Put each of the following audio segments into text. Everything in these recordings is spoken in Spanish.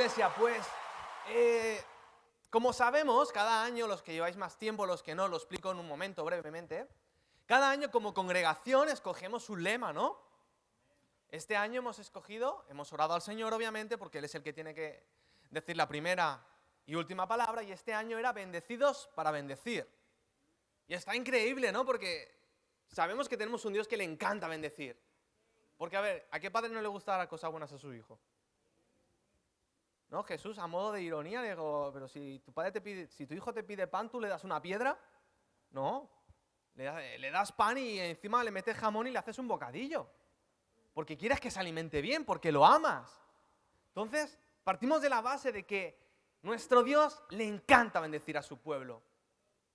iglesia, pues, como sabemos, cada año, los que lleváis más tiempo, los que no, lo explico en un momento brevemente. Cada año como congregación escogemos un lema, ¿no? Este año hemos orado al Señor, obviamente, porque Él es el que tiene que decir la primera y última palabra, y este año era bendecidos para bendecir. Y está increíble, ¿no? Porque sabemos que tenemos un Dios que le encanta bendecir. Porque, a ver, ¿a qué padre no le gusta dar cosas buenas a su hijo? ¿No? Jesús, a modo de ironía, le digo, pero si tu hijo te pide pan, ¿tú le das una piedra? No. Le das pan y encima le metes jamón y le haces un bocadillo. Porque quieres que se alimente bien, porque lo amas. Entonces, partimos de la base de que nuestro Dios le encanta bendecir a su pueblo.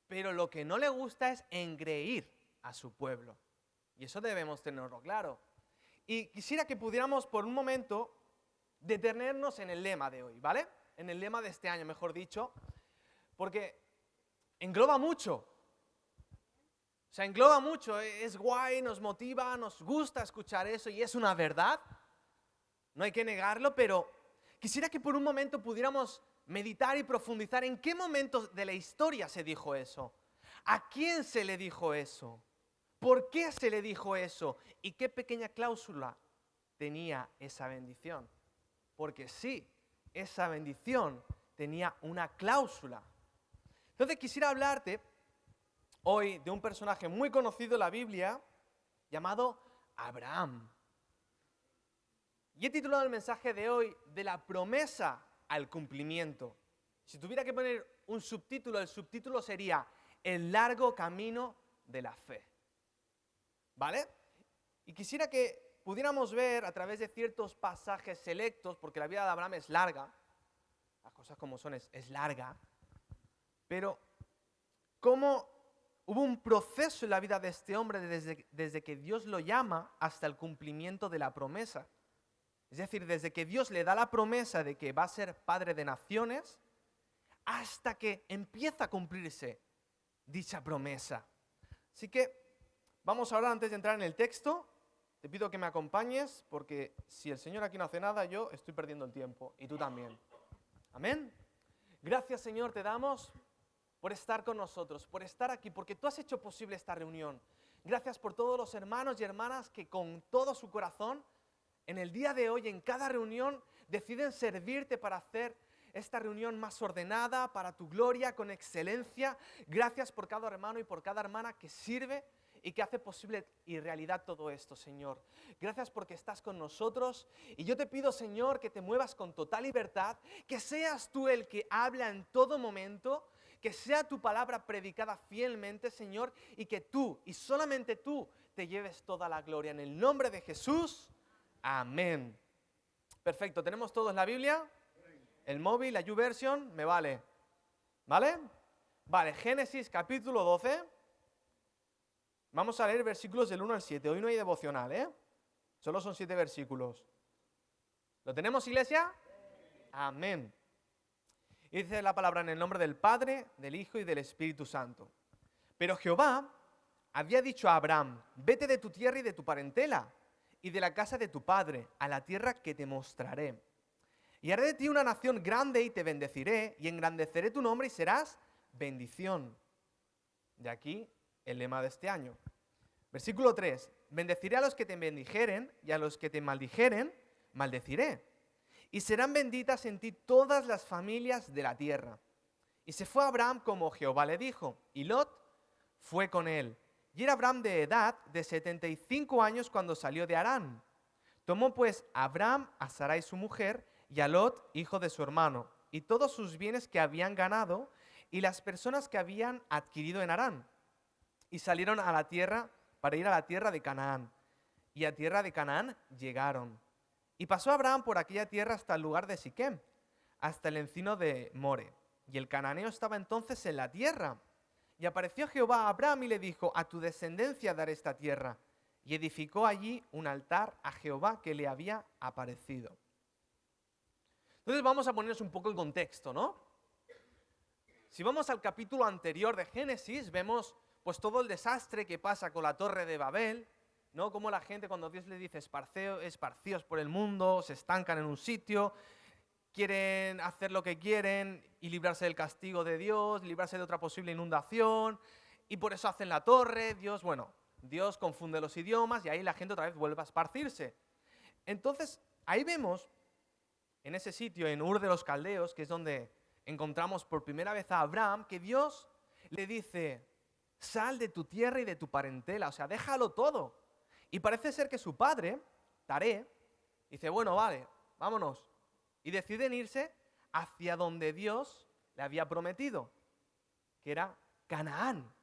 Pero lo que no le gusta es engreír a su pueblo. Y eso debemos tenerlo claro. Y quisiera que pudiéramos por un momento detenernos en el lema de hoy, ¿vale? En el lema de este año, mejor dicho, porque engloba mucho. O sea, engloba mucho, es guay, nos motiva, nos gusta escuchar eso y es una verdad. No hay que negarlo, pero quisiera que por un momento pudiéramos meditar y profundizar en qué momentos de la historia se dijo eso. ¿A quién se le dijo eso? ¿Por qué se le dijo eso? ¿Y qué pequeña cláusula tenía esa bendición? Porque sí, esa bendición tenía una cláusula. Entonces quisiera hablarte hoy de un personaje muy conocido en la Biblia llamado Abraham. Y he titulado el mensaje de hoy de la promesa al cumplimiento. Si tuviera que poner un subtítulo, el subtítulo sería El largo camino de la fe. ¿Vale? Y quisiera que pudiéramos ver a través de ciertos pasajes selectos, porque la vida de Abraham es larga, las cosas como son es larga, pero cómo hubo un proceso en la vida de este hombre desde que Dios lo llama hasta el cumplimiento de la promesa. Es decir, desde que Dios le da la promesa de que va a ser padre de naciones, hasta que empieza a cumplirse dicha promesa. Así que vamos ahora, antes de entrar en el texto, te pido que me acompañes, porque si el Señor aquí no hace nada, yo estoy perdiendo el tiempo, y tú también. Amén. Gracias, Señor, te damos por estar con nosotros, por estar aquí, porque tú has hecho posible esta reunión. Gracias por todos los hermanos y hermanas que con todo su corazón, en el día de hoy, en cada reunión, deciden servirte para hacer esta reunión más ordenada, para tu gloria, con excelencia. Gracias por cada hermano y por cada hermana que sirve y que hace posible y realidad todo esto, Señor. Gracias porque estás con nosotros. Y yo te pido, Señor, que te muevas con total libertad, que seas tú el que habla en todo momento, que sea tu palabra predicada fielmente, Señor, y que tú, y solamente tú, te lleves toda la gloria. En el nombre de Jesús, amén. Perfecto, ¿tenemos todos la Biblia? El móvil, la YouVersion, me vale. ¿Vale? Vale, Génesis capítulo 12. Vamos a leer versículos del 1 al 7. Hoy no hay devocional, ¿eh? Solo son 7 versículos. ¿Lo tenemos, iglesia? Amén. Y dice la palabra en el nombre del Padre, del Hijo y del Espíritu Santo. Pero Jehová había dicho a Abraham, vete de tu tierra y de tu parentela y de la casa de tu padre a la tierra que te mostraré. Y haré de ti una nación grande y te bendeciré y engrandeceré tu nombre y serás bendición. De aquí el lema de este año. Versículo 3. Bendeciré a los que te bendijeren y a los que te maldijeren, maldeciré. Y serán benditas en ti todas las familias de la tierra. Y se fue Abraham como Jehová le dijo, y Lot fue con él. Y era Abraham de edad de 75 años cuando salió de Harán. Tomó pues Abraham a Sarai su mujer y a Lot, hijo de su hermano, y todos sus bienes que habían ganado y las personas que habían adquirido en Harán. Y salieron a la tierra para ir a la tierra de Canaán. Y a tierra de Canaán llegaron. Y pasó Abraham por aquella tierra hasta el lugar de Siquem, hasta el encino de More. Y el cananeo estaba entonces en la tierra. Y apareció Jehová a Abraham y le dijo, a tu descendencia daré esta tierra. Y edificó allí un altar a Jehová que le había aparecido. Entonces vamos a ponernos un poco el contexto, ¿no? Si vamos al capítulo anterior de Génesis, vemos pues todo el desastre que pasa con la torre de Babel, ¿no? Como la gente cuando Dios le dice esparcíos por el mundo, se estancan en un sitio, quieren hacer lo que quieren y librarse del castigo de Dios, librarse de otra posible inundación, y por eso hacen la torre. Dios confunde los idiomas y ahí la gente otra vez vuelve a esparcirse. Entonces, ahí vemos, en ese sitio, en Ur de los Caldeos, que es donde encontramos por primera vez a Abraham, que Dios le dice: sal de tu tierra y de tu parentela, o sea, déjalo todo. Y parece ser que su padre, Taré, dice: bueno, vale, vámonos. Y deciden irse hacia donde Dios le había prometido, que era Canaán.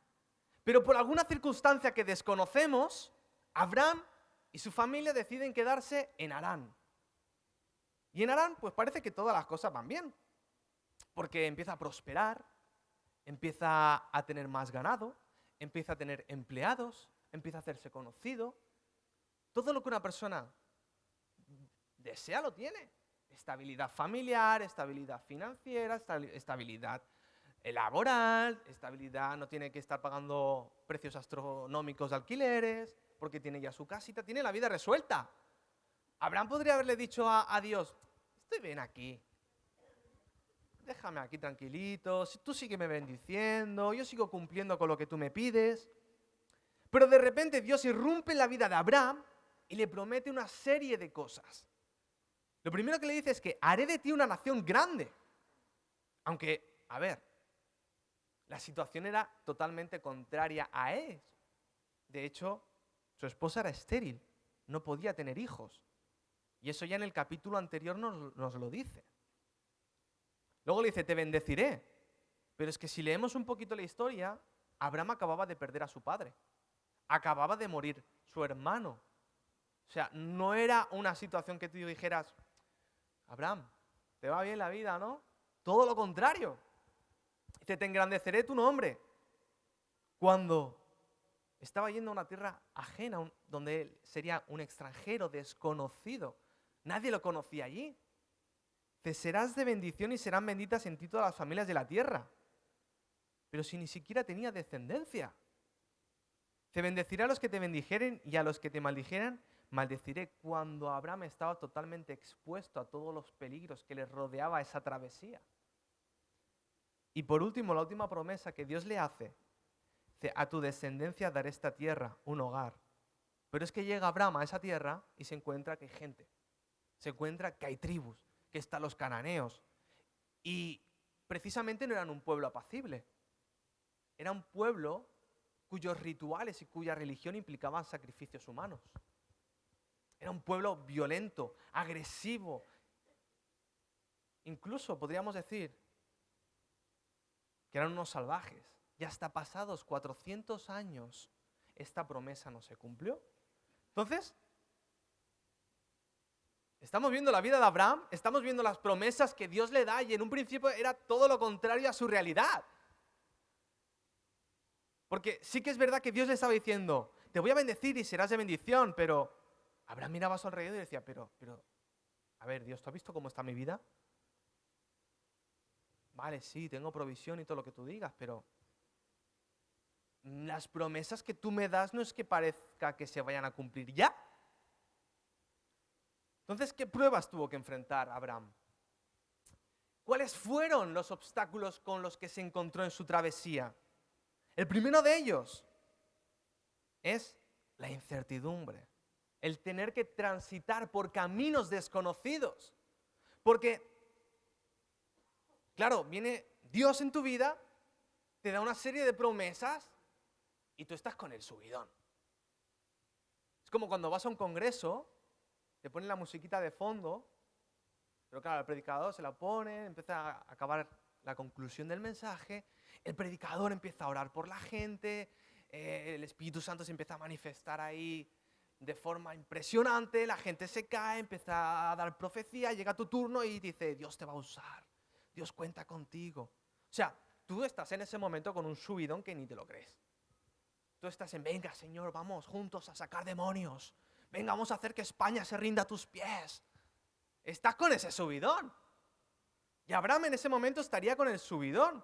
Pero por alguna circunstancia que desconocemos, Abraham y su familia deciden quedarse en Harán. Y en Harán, pues parece que todas las cosas van bien, porque empieza a prosperar, empieza a tener más ganado, empieza a tener empleados, empieza a hacerse conocido. Todo lo que una persona desea lo tiene. Estabilidad familiar, estabilidad financiera, estabilidad laboral, estabilidad, no tiene que estar pagando precios astronómicos de alquileres, porque tiene ya su casita, tiene la vida resuelta. Abraham podría haberle dicho a Dios: estoy bien aquí, déjame aquí tranquilito, tú sígueme bendiciendo, yo sigo cumpliendo con lo que tú me pides. Pero de repente Dios irrumpe en la vida de Abraham y le promete una serie de cosas. Lo primero que le dice es que haré de ti una nación grande. Aunque, a ver, la situación era totalmente contraria a él. De hecho, su esposa era estéril, no podía tener hijos. Y eso ya en el capítulo anterior nos lo dice. Luego le dice: te bendeciré. Pero es que si leemos un poquito la historia, Abraham acababa de perder a su padre. Acababa de morir su hermano. O sea, no era una situación que tú dijeras: Abraham, te va bien la vida, ¿no? Todo lo contrario. Dice: te engrandeceré tu nombre. Cuando estaba yendo a una tierra ajena, donde él sería un extranjero desconocido. Nadie lo conocía allí. Te serás de bendición y serán benditas en ti todas las familias de la tierra. Pero si ni siquiera tenía descendencia. Te bendeciré a los que te bendijeren y a los que te maldijeran, maldeciré. Cuando Abraham estaba totalmente expuesto a todos los peligros que le rodeaba esa travesía. Y por último, la última promesa que Dios le hace: a tu descendencia daré esta tierra, un hogar. Pero es que llega Abraham a esa tierra y se encuentra que hay gente. Se encuentra que hay tribus, que están los cananeos. Y precisamente no eran un pueblo apacible. Era un pueblo cuyos rituales y cuya religión implicaban sacrificios humanos. Era un pueblo violento, agresivo. Incluso podríamos decir que eran unos salvajes. Y hasta pasados 400 años, esta promesa no se cumplió. Entonces, estamos viendo la vida de Abraham, estamos viendo las promesas que Dios le da, y en un principio era todo lo contrario a su realidad. Porque sí que es verdad que Dios le estaba diciendo: te voy a bendecir y serás de bendición, pero Abraham miraba a su alrededor y decía: pero, a ver, Dios, ¿tú has visto cómo está mi vida? Vale, sí, tengo provisión y todo lo que tú digas, pero las promesas que tú me das no es que parezca que se vayan a cumplir ya. Entonces, ¿qué pruebas tuvo que enfrentar Abraham? ¿Cuáles fueron los obstáculos con los que se encontró en su travesía? El primero de ellos es la incertidumbre, el tener que transitar por caminos desconocidos. Porque, claro, viene Dios en tu vida, te da una serie de promesas y tú estás con el subidón. Es como cuando vas a un congreso, te ponen la musiquita de fondo, pero claro, el predicador se la pone, empieza a acabar la conclusión del mensaje, el predicador empieza a orar por la gente, el Espíritu Santo se empieza a manifestar ahí de forma impresionante, la gente se cae, empieza a dar profecía, llega tu turno y dice: Dios te va a usar, Dios cuenta contigo. O sea, tú estás en ese momento con un subidón que ni te lo crees. Tú estás en: venga, Señor, vamos juntos a sacar demonios. Venga, vamos a hacer que España se rinda a tus pies. Estás con ese subidón. Y Abraham en ese momento estaría con el subidón,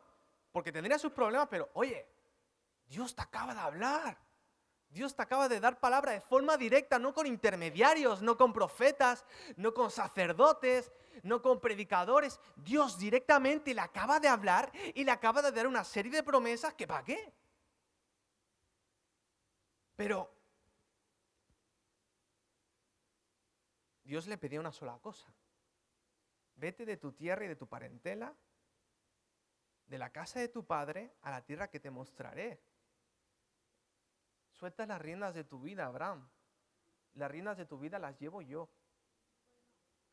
porque tendría sus problemas, pero oye, Dios te acaba de hablar. Dios te acaba de dar palabra de forma directa, no con intermediarios, no con profetas, no con sacerdotes, no con predicadores. Dios directamente le acaba de hablar y le acaba de dar una serie de promesas que ¿para qué? Pero Dios le pedía una sola cosa. Vete de tu tierra y de tu parentela, de la casa de tu padre, a la tierra que te mostraré. Suelta las riendas de tu vida, Abraham. Las riendas de tu vida las llevo yo.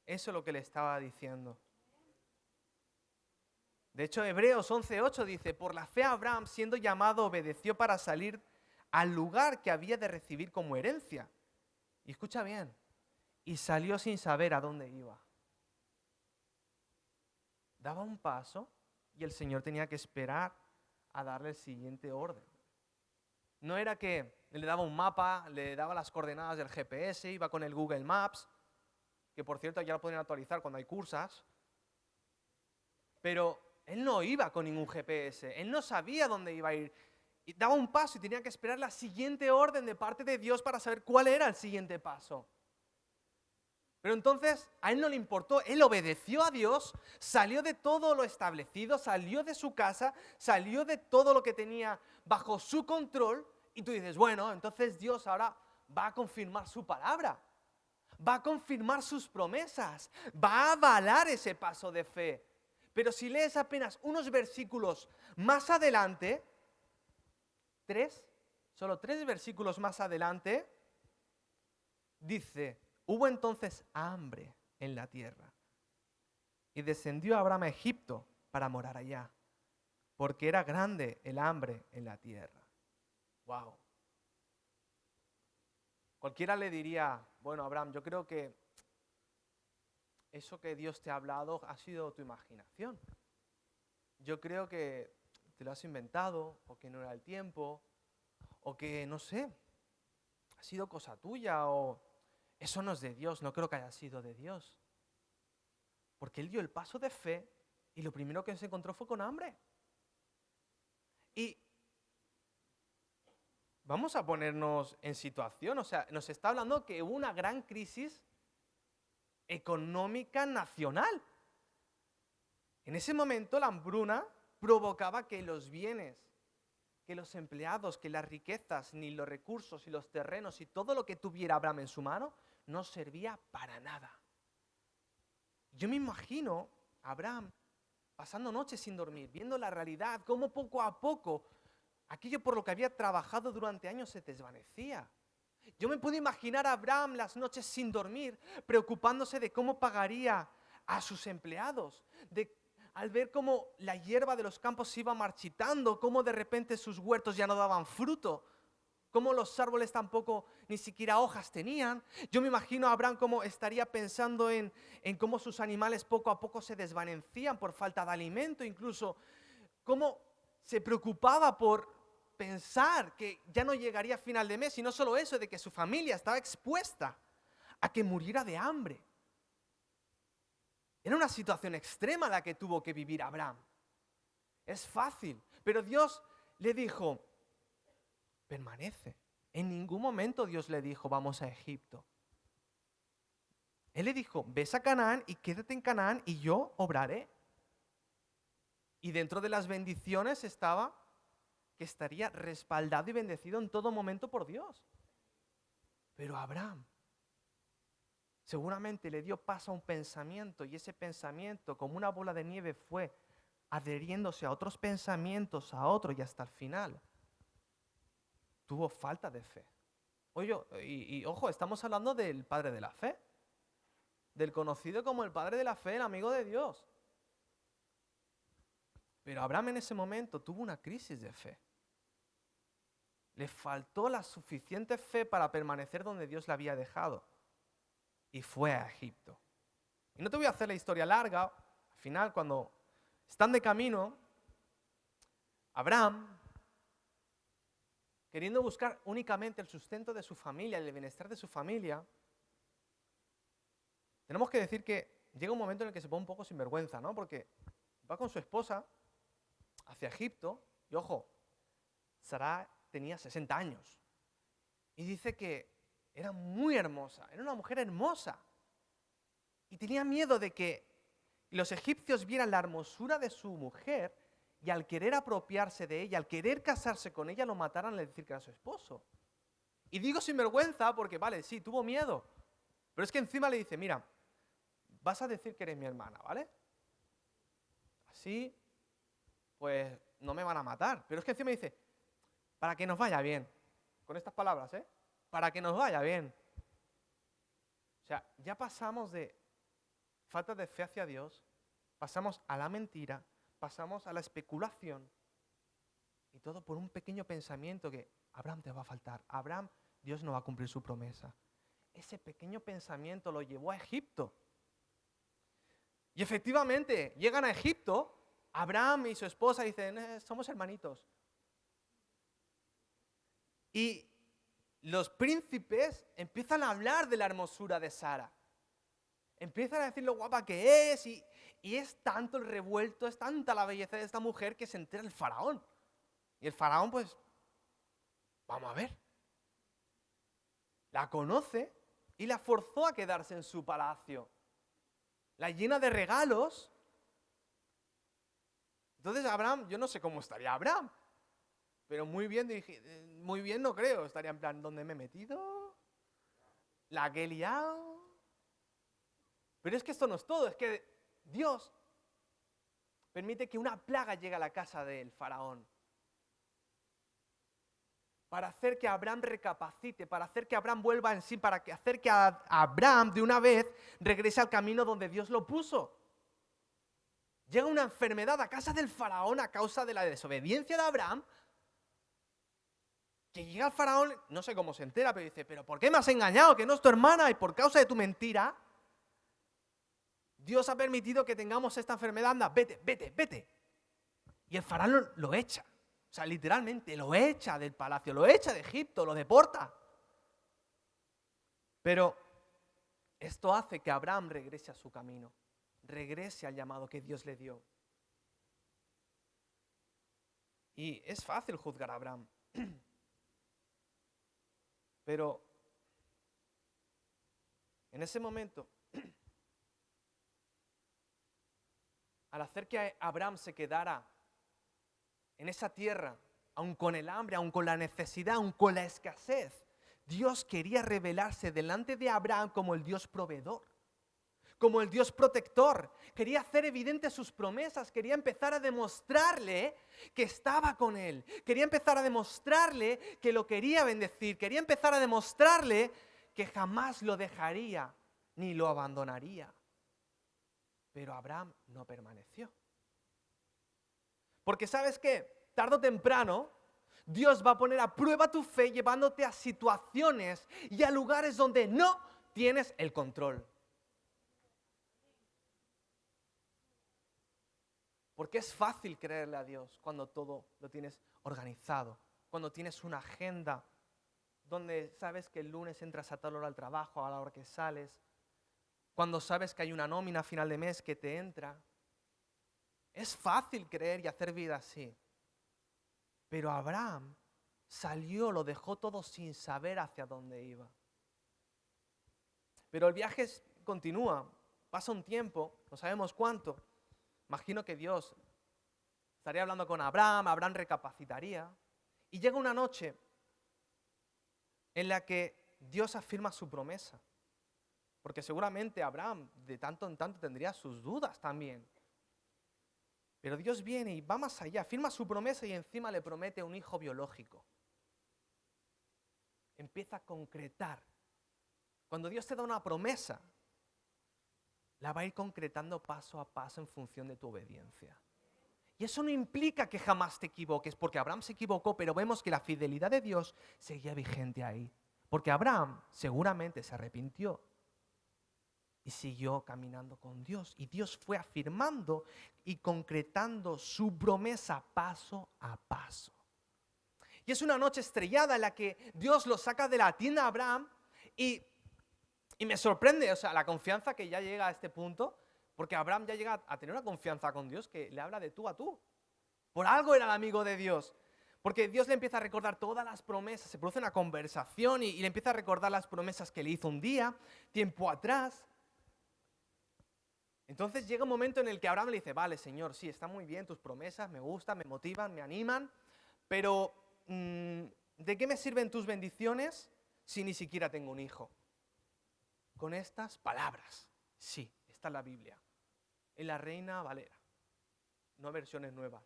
Eso es lo que le estaba diciendo. De hecho, Hebreos 11:8 dice, por la fe Abraham, siendo llamado, obedeció para salir al lugar que había de recibir como herencia. Y escucha bien, y salió sin saber a dónde iba. Daba un paso y el Señor tenía que esperar a darle el siguiente orden. No era que le daba un mapa, le daba las coordenadas del GPS, iba con el Google Maps, que por cierto ya lo pueden actualizar cuando hay cursas, pero él no iba con ningún GPS, él no sabía dónde iba a ir. Y daba un paso y tenía que esperar la siguiente orden de parte de Dios para saber cuál era el siguiente paso. Pero entonces a él no le importó, él obedeció a Dios, salió de todo lo establecido, salió de su casa, salió de todo lo que tenía bajo su control y tú dices, bueno, entonces Dios ahora va a confirmar su palabra, va a confirmar sus promesas, va a avalar ese paso de fe. Pero si lees apenas unos versículos más adelante, solo 3 versículos más adelante, dice, hubo entonces hambre en la tierra y descendió Abraham a Egipto para morar allá, porque era grande el hambre en la tierra. Wow. Cualquiera le diría, bueno, Abraham, yo creo que eso que Dios te ha hablado ha sido tu imaginación. Yo creo que te lo has inventado, o que no era el tiempo, o que, no sé, ha sido cosa tuya, o eso no es de Dios, no creo que haya sido de Dios. Porque él dio el paso de fe y lo primero que se encontró fue con hambre. Y vamos a ponernos en situación, o sea, nos está hablando que hubo una gran crisis económica nacional. En ese momento la hambruna provocaba que los bienes, que los empleados, que las riquezas, ni los recursos y los terrenos y todo lo que tuviera Abraham en su mano no servía para nada. Yo me imagino a Abraham pasando noches sin dormir, viendo la realidad, cómo poco a poco aquello por lo que había trabajado durante años se desvanecía. Yo me puedo imaginar a Abraham las noches sin dormir, preocupándose de cómo pagaría a sus empleados, al ver cómo la hierba de los campos se iba marchitando, cómo de repente sus huertos ya no daban fruto, cómo los árboles tampoco ni siquiera hojas tenían. Yo me imagino a Abraham cómo estaría pensando en cómo sus animales poco a poco se desvanecían por falta de alimento, incluso cómo se preocupaba por pensar que ya no llegaría a final de mes, y no solo eso, de que su familia estaba expuesta a que muriera de hambre. Era una situación extrema la que tuvo que vivir Abraham. Es fácil, pero Dios le dijo, permanece. En ningún momento Dios le dijo, vamos a Egipto. Él le dijo, ves a Canaán y quédate en Canaán y yo obraré. Y dentro de las bendiciones estaba que estaría respaldado y bendecido en todo momento por Dios. Pero Abraham seguramente le dio paso a un pensamiento y ese pensamiento, como una bola de nieve, fue adheriéndose a otros pensamientos, a otros, y hasta el final tuvo falta de fe. Oye, y ojo, estamos hablando del padre de la fe, del conocido como el padre de la fe, el amigo de Dios. Pero Abraham en ese momento tuvo una crisis de fe. Le faltó la suficiente fe para permanecer donde Dios le había dejado. Y fue a Egipto. Y no te voy a hacer la historia larga. Al final, cuando están de camino, Abraham, queriendo buscar únicamente el sustento de su familia, el bienestar de su familia, tenemos que decir que llega un momento en el que se pone un poco sinvergüenza, ¿no? Porque va con su esposa hacia Egipto, y ojo, Sarai tenía 60 años. Y dice que era muy hermosa, era una mujer hermosa. Y tenía miedo de que los egipcios vieran la hermosura de su mujer y al querer apropiarse de ella, al querer casarse con ella, lo mataran al decir que era su esposo. Y digo sin vergüenza porque, vale, sí, tuvo miedo. Pero es que encima le dice, mira, vas a decir que eres mi hermana, ¿vale? Así, pues, no me van a matar. Pero es que encima dice, para que nos vaya bien. Con estas palabras, ¿eh? Para que nos vaya bien. O sea, ya pasamos de falta de fe hacia Dios, pasamos a la mentira, pasamos a la especulación. Y todo por un pequeño pensamiento que Abraham te va a faltar. Abraham, Dios no va a cumplir su promesa. Ese pequeño pensamiento lo llevó a Egipto. Y efectivamente, llegan a Egipto, Abraham y su esposa dicen, somos hermanitos. Y los príncipes empiezan a hablar de la hermosura de Sara. Empiezan a decir lo guapa que es y es tanto el revuelto, es tanta la belleza de esta mujer que se entera el faraón. Y el faraón, pues, vamos a ver. La conoce y la forzó a quedarse en su palacio. La llena de regalos. Entonces Abraham, yo no sé cómo estaría Abraham, pero muy bien no creo. Estaría en plan, ¿dónde me he metido? ¿La que he liado? Pero es que esto no es todo, es que Dios permite que una plaga llegue a la casa del faraón para hacer que Abraham recapacite, para hacer que Abraham vuelva en sí, para hacer que Abraham de una vez regrese al camino donde Dios lo puso. Llega una enfermedad a casa del faraón a causa de la desobediencia de Abraham, que llega al faraón, no sé cómo se entera, pero dice, ¿pero por qué me has engañado? Que no es tu hermana y por causa de tu mentira, Dios ha permitido que tengamos esta enfermedad, anda, vete. Y el faraón lo echa. O sea, literalmente lo echa del palacio, lo echa de Egipto, lo deporta. Pero esto hace que Abraham regrese a su camino, regrese al llamado que Dios le dio. Y es fácil juzgar a Abraham. Pero en ese momento, al hacer que Abraham se quedara en esa tierra, aun con el hambre, aun con la necesidad, aun con la escasez, Dios quería revelarse delante de Abraham como el Dios proveedor, como el Dios protector. Quería hacer evidentes sus promesas, quería empezar a demostrarle que estaba con él, quería empezar a demostrarle que lo quería bendecir, quería empezar a demostrarle que jamás lo dejaría ni lo abandonaría. Pero Abraham no permaneció. Porque ¿sabes qué? Tarde o temprano, Dios va a poner a prueba tu fe llevándote a situaciones y a lugares donde no tienes el control. Porque es fácil creerle a Dios cuando todo lo tienes organizado, cuando tienes una agenda donde sabes que el lunes entras a tal hora al trabajo, a la hora que sales, cuando sabes que hay una nómina a final de mes que te entra. Es fácil creer y hacer vida así. Pero Abraham salió, lo dejó todo sin saber hacia dónde iba. Pero el viaje continúa, pasa un tiempo, no sabemos cuánto. Imagino que Dios estaría hablando con Abraham, Abraham recapacitaría. Y llega una noche en la que Dios afirma su promesa. Porque seguramente Abraham de tanto en tanto tendría sus dudas también. Pero Dios viene y va más allá, firma su promesa y encima le promete un hijo biológico. Empieza a concretar. Cuando Dios te da una promesa, la va a ir concretando paso a paso en función de tu obediencia. Y eso no implica que jamás te equivoques, porque Abraham se equivocó, pero vemos que la fidelidad de Dios seguía vigente ahí. Porque Abraham seguramente se arrepintió y siguió caminando con Dios. Y Dios fue afirmando y concretando su promesa paso a paso. Y es una noche estrellada en la que Dios lo saca de la tienda a Abraham y me sorprende, o sea, la confianza que ya llega a este punto, porque Abraham ya llega a tener una confianza con Dios que le habla de tú a tú. Por algo era el amigo de Dios. Porque Dios le empieza a recordar todas las promesas, se produce una conversación y le empieza a recordar las promesas que le hizo un día, tiempo atrás. Entonces llega un momento en el que Abraham le dice, vale, Señor, sí, están muy bien tus promesas, me gustan, me motivan, me animan, pero ¿de qué me sirven tus bendiciones si ni siquiera tengo un hijo? Con estas palabras, sí, está en la Biblia, en la Reina Valera, no versiones nuevas.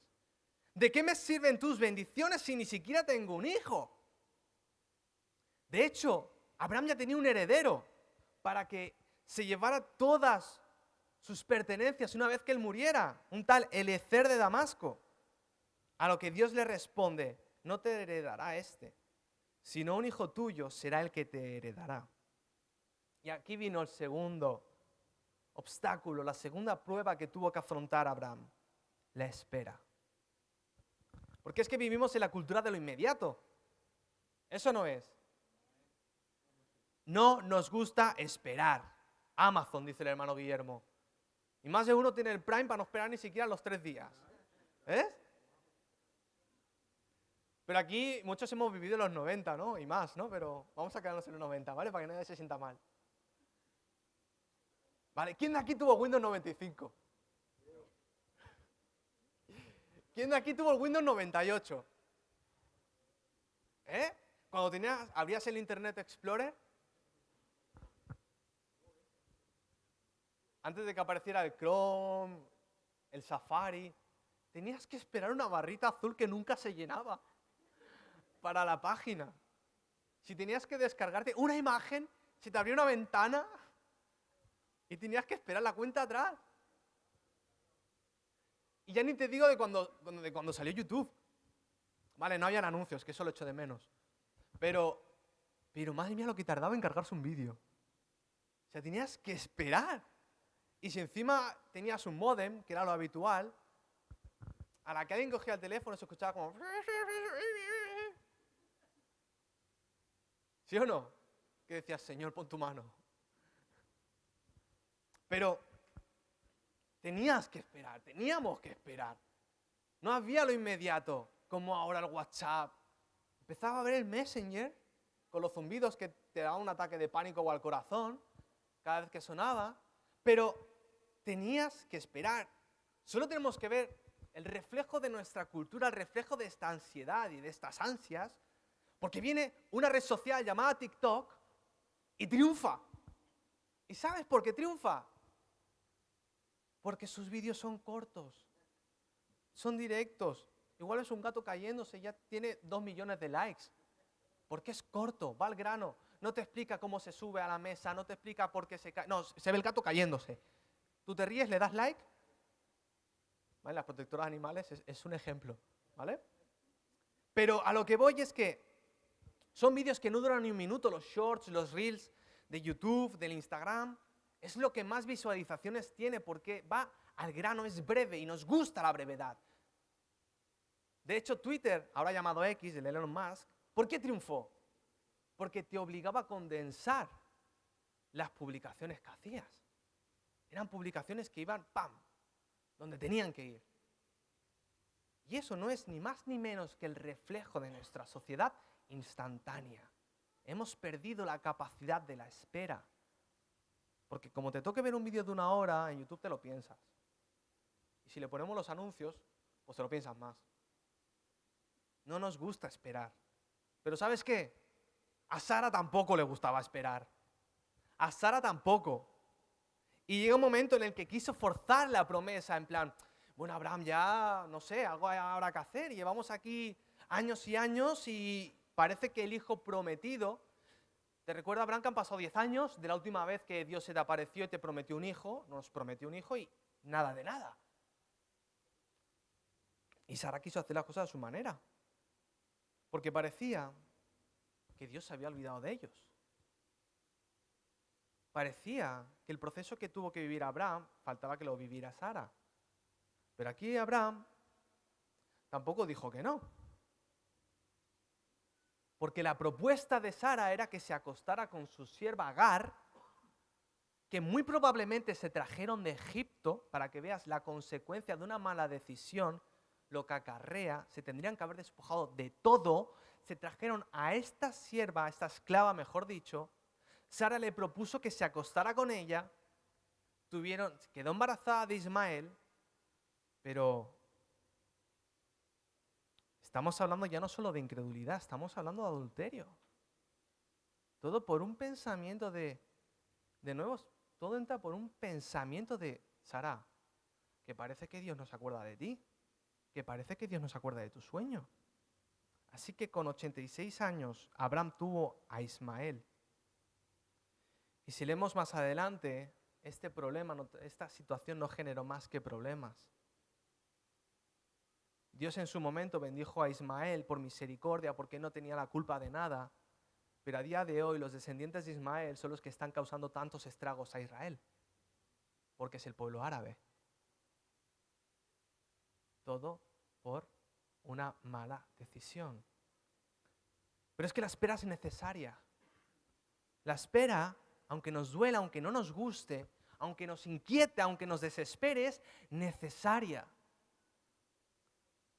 ¿De qué me sirven tus bendiciones si ni siquiera tengo un hijo? De hecho, Abraham ya tenía un heredero para que se llevara todas sus pertenencias una vez que él muriera, un tal Eliezer de Damasco. A lo que Dios le responde, no te heredará este, sino un hijo tuyo será el que te heredará. Y aquí vino el segundo obstáculo, la segunda prueba que tuvo que afrontar Abraham, la espera. Porque es que vivimos en la cultura de lo inmediato. Eso no es. No nos gusta esperar. Amazon, dice el hermano Guillermo. Y más de uno tiene el Prime para no esperar ni siquiera los 3 días. ¿Ves? Pero aquí muchos hemos vivido los 90, ¿no? Y más, ¿no? Pero vamos a quedarnos en los 90, ¿vale? Para que nadie se sienta mal. ¿Vale? ¿Quién de aquí tuvo Windows 95? ¿Quién de aquí tuvo el Windows 98? ¿Eh? Cuando abrías el Internet Explorer, antes de que apareciera el Chrome, el Safari, tenías que esperar una barrita azul que nunca se llenaba para la página. Si tenías que descargarte una imagen, se te abría una ventana y tenías que esperar la cuenta atrás. Y ya ni te digo de cuando salió YouTube. Vale, no habían anuncios, que eso lo echo de menos. Pero madre mía lo que tardaba en cargarse un vídeo. O sea, tenías que esperar. Y si encima tenías un módem, que era lo habitual, a la que alguien cogía el teléfono se escuchaba como... ¿Sí o no? Que decías, Señor, pon tu mano. Pero teníamos que esperar. No había lo inmediato, como ahora el WhatsApp. Empezaba a ver el Messenger, con los zumbidos que te daban un ataque de pánico o al corazón, cada vez que sonaba. Pero tenías que esperar. Solo tenemos que ver el reflejo de nuestra cultura, el reflejo de esta ansiedad y de estas ansias, porque viene una red social llamada TikTok y triunfa. ¿Y sabes por qué triunfa? Porque sus vídeos son cortos, son directos. Igual es un gato cayéndose y ya tiene 2 millones de likes. Porque es corto, va al grano. No te explica cómo se sube a la mesa, no te explica por qué se cae. No, se ve el gato cayéndose. Tú te ríes, le das like. ¿Vale? Las protectoras animales es un ejemplo, ¿vale? Pero a lo que voy es que son vídeos que no duran ni un minuto, los shorts, los reels de YouTube, del Instagram. Es lo que más visualizaciones tiene porque va al grano, es breve y nos gusta la brevedad. De hecho, Twitter, ahora llamado X, el Elon Musk, ¿por qué triunfó? Porque te obligaba a condensar las publicaciones que hacías. Eran publicaciones que iban, ¡pam!, donde tenían que ir. Y eso no es ni más ni menos que el reflejo de nuestra sociedad instantánea. Hemos perdido la capacidad de la espera. Porque como te toque ver un vídeo de 1 hora, en YouTube te lo piensas. Y si le ponemos los anuncios, pues te lo piensas más. No nos gusta esperar. Pero ¿sabes qué? A Sara tampoco le gustaba esperar. A Sara tampoco. Y llega un momento en el que quiso forzar la promesa, en plan, bueno, Abraham, ya, no sé, algo habrá que hacer. Llevamos aquí años y años y parece que el hijo prometido... ¿Te recuerda, Abraham, que han pasado 10 años de la última vez que Dios se te apareció y te prometió un hijo? Nos prometió un hijo y nada de nada. Y Sara quiso hacer las cosas a su manera. Porque parecía que Dios se había olvidado de ellos. Parecía que el proceso que tuvo que vivir Abraham, faltaba que lo viviera Sara. Pero aquí Abraham tampoco dijo que no. Porque la propuesta de Sara era que se acostara con su sierva Agar, que muy probablemente se trajeron de Egipto, para que veas la consecuencia de una mala decisión, lo que acarrea, se tendrían que haber despojado de todo, se trajeron a esta sierva, a esta esclava, mejor dicho. Sara le propuso que se acostara con ella, quedó embarazada de Ismael, pero estamos hablando ya no solo de incredulidad, estamos hablando de adulterio. Todo por un pensamiento de nuevo, todo entra por un pensamiento de, Sara, que parece que Dios no se acuerda de ti, que parece que Dios no se acuerda de tu sueño. Así que con 86 años, Abraham tuvo a Ismael. Y si leemos más adelante, esta situación no generó más que problemas. Dios en su momento bendijo a Ismael por misericordia, porque no tenía la culpa de nada. Pero a día de hoy los descendientes de Ismael son los que están causando tantos estragos a Israel, porque es el pueblo árabe. Todo por una mala decisión. Pero es que la espera es necesaria. La espera, aunque nos duela, aunque no nos guste, aunque nos inquiete, aunque nos desespere, es necesaria.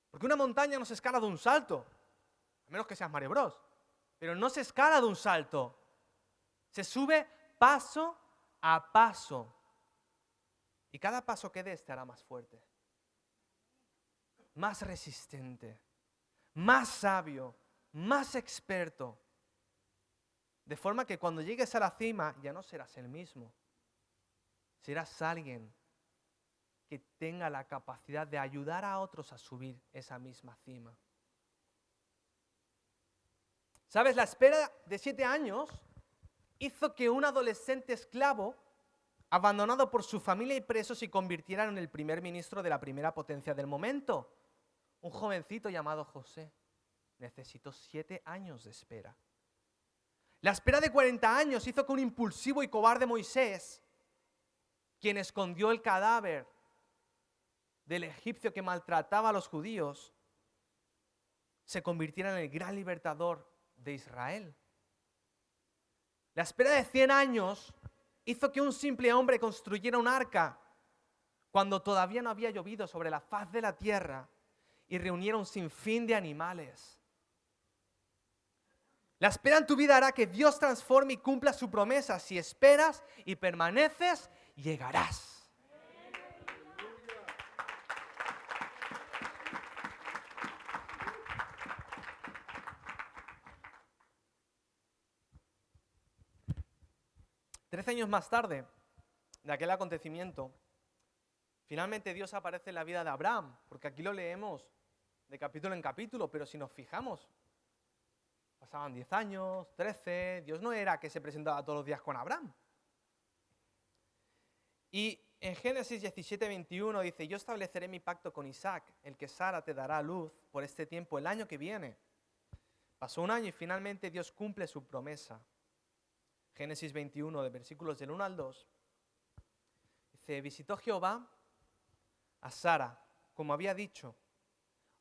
Porque una montaña no se escala de un salto, a menos que seas Mario Bros. Pero no se escala de un salto. Se sube paso a paso. Y cada paso que des te hará más fuerte, más resistente, más sabio, más experto. De forma que cuando llegues a la cima ya no serás el mismo. Serás alguien que tenga la capacidad de ayudar a otros a subir esa misma cima. ¿Sabes? La espera de 7 años hizo que un adolescente esclavo, abandonado por su familia y preso, se convirtiera en el primer ministro de la primera potencia del momento. Un jovencito llamado José necesitó 7 años de espera. La espera de 40 años hizo que un impulsivo y cobarde Moisés, quien escondió el cadáver del egipcio que maltrataba a los judíos, se convirtiera en el gran libertador de Israel. La espera de 100 años hizo que un simple hombre construyera un arca cuando todavía no había llovido sobre la faz de la tierra y reuniera un sinfín de animales. La espera en tu vida hará que Dios transforme y cumpla su promesa. Si esperas y permaneces, llegarás. Trece años más tarde de aquel acontecimiento, finalmente Dios aparece en la vida de Abraham, porque aquí lo leemos de capítulo en capítulo, pero si nos fijamos, pasaban 10 años, 13, Dios no era que se presentaba todos los días con Abraham. Y en Génesis 17, 21 dice, yo estableceré mi pacto con Isaac, el que Sara te dará a luz por este tiempo, el año que viene. Pasó un año y finalmente Dios cumple su promesa. Génesis 21, de versículos del 1 al 2, dice, visitó Jehová a Sara, como había dicho.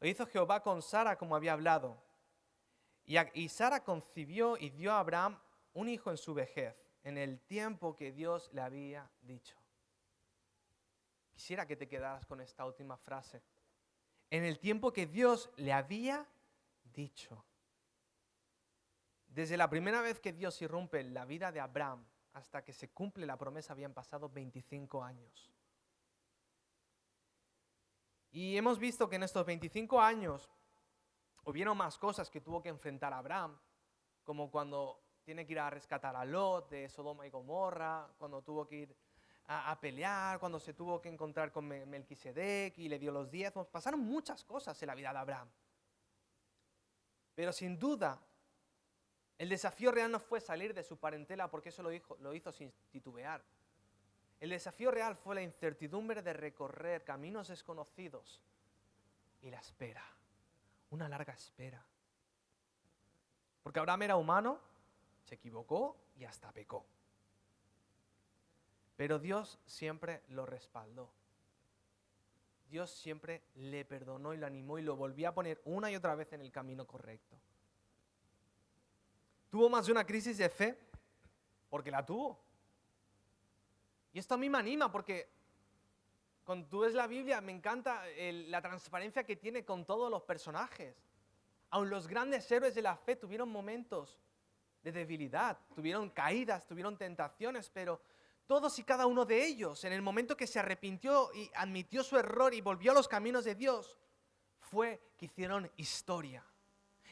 O hizo Jehová con Sara como había hablado. Y Sara concibió y dio a Abraham un hijo en su vejez, en el tiempo que Dios le había dicho. Quisiera que te quedaras con esta última frase. En el tiempo que Dios le había dicho. Desde la primera vez que Dios irrumpe en la vida de Abraham hasta que se cumple la promesa habían pasado 25 años. Y hemos visto que en estos 25 años hubieron más cosas que tuvo que enfrentar Abraham, como cuando tiene que ir a rescatar a Lot de Sodoma y Gomorra, cuando tuvo que ir a pelear, cuando se tuvo que encontrar con Melquisedec y le dio los diezmos. Pasaron muchas cosas en la vida de Abraham. Pero sin duda, el desafío real no fue salir de su parentela, porque eso lo hizo sin titubear. El desafío real fue la incertidumbre de recorrer caminos desconocidos y la espera, una larga espera. Porque Abraham era humano, se equivocó y hasta pecó. Pero Dios siempre lo respaldó. Dios siempre le perdonó y lo animó y lo volvió a poner una y otra vez en el camino correcto. ¿Tuvo más de una crisis de fe? Porque la tuvo. Y esto a mí me anima porque Cuando tú ves la Biblia, me encanta la transparencia que tiene con todos los personajes. Aun los grandes héroes de la fe tuvieron momentos de debilidad, tuvieron caídas, tuvieron tentaciones, pero todos y cada uno de ellos, en el momento que se arrepintió y admitió su error y volvió a los caminos de Dios, fue que hicieron historia.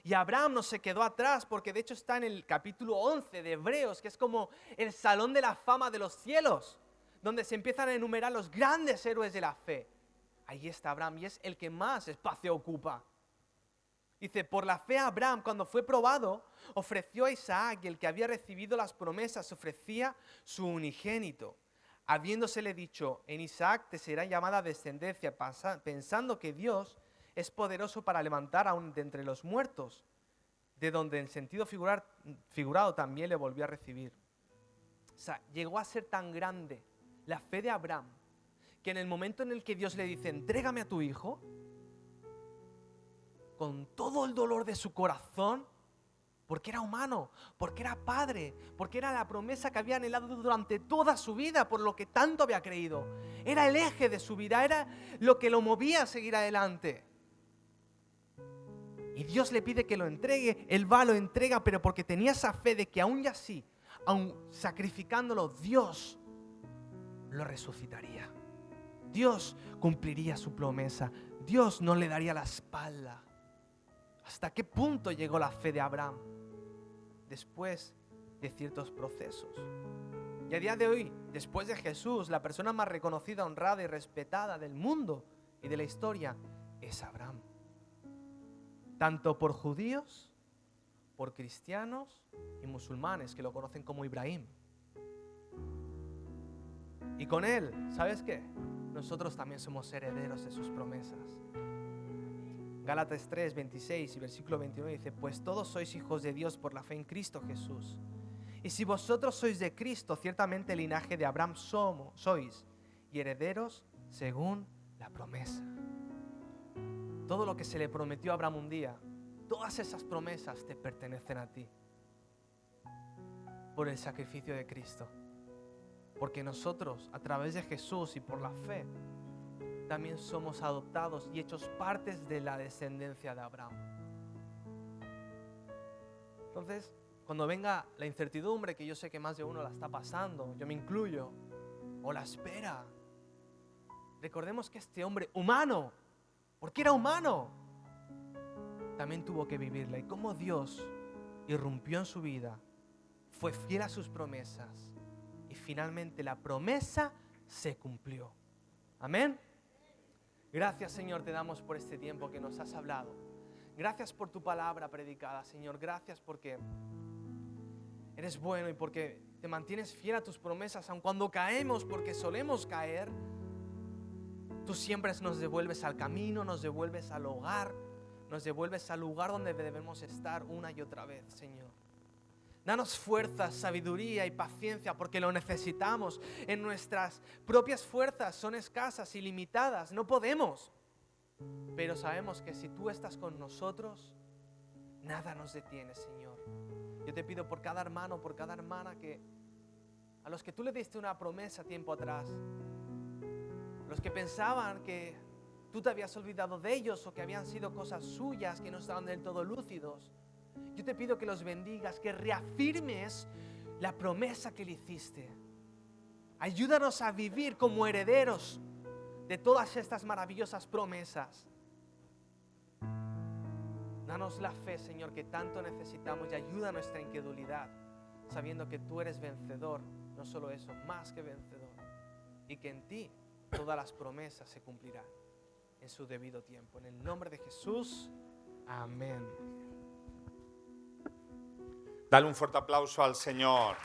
Y Abraham no se quedó atrás, porque de hecho está en el capítulo 11 de Hebreos, que es como el salón de la fama de los cielos, donde se empiezan a enumerar los grandes héroes de la fe. Ahí está Abraham y es el que más espacio ocupa. Dice, por la fe Abraham, cuando fue probado, ofreció a Isaac, y el que había recibido las promesas ofrecía su unigénito, habiéndosele dicho, en Isaac te será llamada descendencia, pensando que Dios es poderoso para levantar aún de entre los muertos, de donde en sentido figurado también le volvió a recibir. O sea, llegó a ser tan grande la fe de Abraham, que en el momento en el que Dios le dice, entrégame a tu hijo, con todo el dolor de su corazón, porque era humano, porque era padre, porque era la promesa que había anhelado durante toda su vida, por lo que tanto había creído. Era el eje de su vida, era lo que lo movía a seguir adelante. Y Dios le pide que lo entregue, él va, lo entrega, pero porque tenía esa fe de que aún y así, aún sacrificándolo, Dios lo resucitaría. Dios cumpliría su promesa, Dios no le daría la espalda. ¿Hasta qué punto llegó la fe de Abraham? Después de ciertos procesos. Y a día de hoy, después de Jesús, la persona más reconocida, honrada y respetada del mundo y de la historia es Abraham. Tanto por judíos, por cristianos y musulmanes que lo conocen como Ibrahim. Y con él, ¿sabes qué? Nosotros también somos herederos de sus promesas. Gálatas 3, 26 y versículo 29 dice, pues todos sois hijos de Dios por la fe en Cristo Jesús. Y si vosotros sois de Cristo, ciertamente el linaje de Abraham sois, y herederos según la promesa. Todo lo que se le prometió a Abraham un día, todas esas promesas te pertenecen a ti. Por el sacrificio de Cristo. Porque nosotros, a través de Jesús y por la fe, también somos adoptados y hechos partes de la descendencia de Abraham. Entonces, cuando venga la incertidumbre, que yo sé que más de uno la está pasando, yo me incluyo, o la espera, recordemos que este hombre humano, porque era humano, también tuvo que vivirla. Y cómo Dios irrumpió en su vida, fue fiel a sus promesas y finalmente la promesa se cumplió. Amén. Gracias, Señor, te damos por este tiempo que nos has hablado. Gracias por tu palabra predicada, Señor. Gracias porque eres bueno y porque te mantienes fiel a tus promesas, aun cuando caemos, porque solemos caer. Tú siempre nos devuelves al camino, nos devuelves al hogar, nos devuelves al lugar donde debemos estar una y otra vez, Señor. Danos fuerza, sabiduría y paciencia porque lo necesitamos. En nuestras propias fuerzas son escasas y limitadas, no podemos. Pero sabemos que si tú estás con nosotros, nada nos detiene, Señor. Yo te pido por cada hermano, por cada hermana a los que tú le diste una promesa tiempo atrás, los que pensaban que tú te habías olvidado de ellos o que habían sido cosas suyas que no estaban del todo lúcidos. Yo te pido que los bendigas, que reafirmes la promesa que le hiciste. Ayúdanos a vivir como herederos de todas estas maravillosas promesas. Danos la fe, Señor, que tanto necesitamos y ayuda a nuestra incredulidad, sabiendo que tú eres vencedor, no solo eso, más que vencedor, y que en ti todas las promesas se cumplirán en su debido tiempo. En el nombre de Jesús, amén. Dale un fuerte aplauso al Señor.